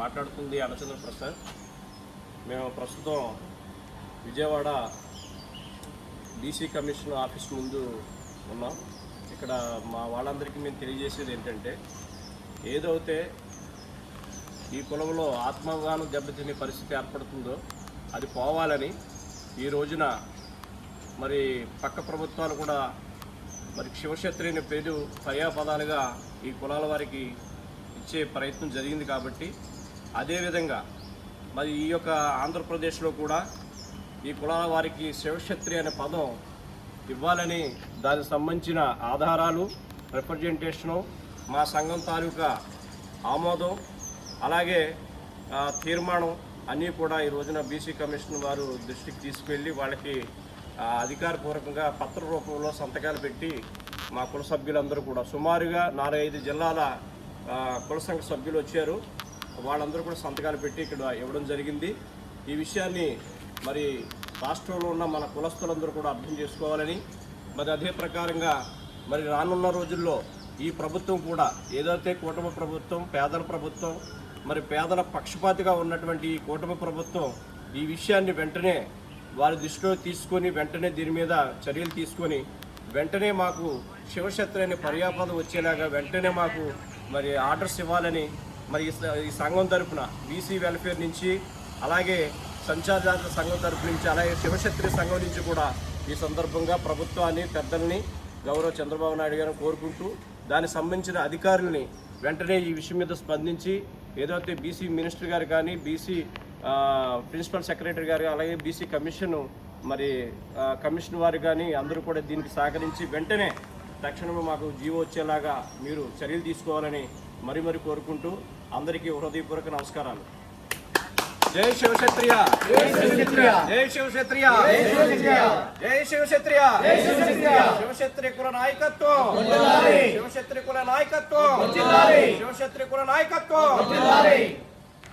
మాట్లాడుతుంది అన్నచంద్ర ప్రసాద్. మేము ప్రస్తుతం విజయవాడ బీసీ కమిషన్ ఆఫీస్ ముందు ఉన్నాం. ఇక్కడ మా వాళ్ళందరికీ మేము తెలియజేసేది ఏంటంటే, ఏదైతే ఈ కులంలో ఆత్మాభిమానం దెబ్బతినే పరిస్థితి ఏర్పడుతుందో అది పోవాలని ఈ రోజున మరి పక్క ప్రభుత్వాలు కూడా మరి శివక్షత్రిని పేరు పర్యాపదాలుగా ఈ కులాల వారికి ఇచ్చే ప్రయత్నం జరిగింది. కాబట్టి అదేవిధంగా మరి ఈ యొక్క ఆంధ్రప్రదేశ్లో కూడా ఈ కులాల వారికి శివక్షత్రి అనే పదం ఇవ్వాలని దానికి సంబంధించిన ఆధారాలు, రిప్రజెంటేషను, మా సంఘం తాలూకా ఆమోదం, అలాగే తీర్మానం అన్నీ కూడా ఈ రోజున బీసీ కమిషన్ వారు దృష్టికి తీసుకెళ్ళి వాళ్ళకి అధికారపూర్వకంగా పత్ర రూపంలో సంతకాలు పెట్టి మా కుల సభ్యులందరూ కూడా సుమారుగా 4-5 జిల్లాల కుల సంఘ సభ్యులు వచ్చారు. వాళ్ళందరూ కూడా సంతకాలు పెట్టి ఇక్కడ ఇవ్వడం జరిగింది. ఈ విషయాన్ని మరి రాష్ట్రంలో ఉన్న మన కులస్తులందరూ కూడా అర్థం చేసుకోవాలని, మరి అదే ప్రకారంగా మరి రానున్న రోజుల్లో ఈ ప్రభుత్వం కూడా ఏదైతే కూటమి ప్రభుత్వం, పేదల ప్రభుత్వం, మరి పేదల పక్షపాతిగా ఉన్నటువంటి ఈ కూటమి ప్రభుత్వం ఈ విషయాన్ని వెంటనే వారి దృష్టిలో తీసుకొని వెంటనే దీని మీద చర్యలు తీసుకొని వెంటనే మాకు శివక్షత్రి అనే పర్యాపదం వచ్చేలాగా వెంటనే మాకు మరి ఆర్డర్స్ ఇవ్వాలని మరి ఈ సంఘం తరఫున బీసీ వెల్ఫేర్ నుంచి, అలాగే సంచార జాతుల సంఘం తరఫు నుంచి, అలాగే శివక్షత్రి సంఘం నుంచి కూడా ఈ సందర్భంగా ప్రభుత్వాన్ని, పెద్దల్ని, గౌరవ చంద్రబాబు నాయుడు గారిని కోరుకుంటూ దానికి సంబంధించిన అధికారులని వెంటనే ఈ విషయం మీద స్పందించి ఏదైతే బీసీ మినిస్టర్ గారు కానీ, బీసీ ప్రిన్సిపల్ సెక్రటరీ గారు, అలాగే బీసీ కమిషన్ వారు కానీ అందరూ కూడా దీనికి సహకరించి వెంటనే తక్షణమే మాకు జీవో వచ్చేలాగా మీరు చర్యలు తీసుకోవాలని మరి కోరుకుంటూ అందరికీ హృదయపూర్వక నమస్కారాలు. జై శివక్షత్రియ, జై శివక్షత్రియ, జై శివక్షత్రియ, జై శివక్షత్రియ, శివక్షత్రి కుల నాయకత్వం, శివక్షత్రి కుల నాయకత్వం, శివక్షత్రి కుల నాయకత్వం.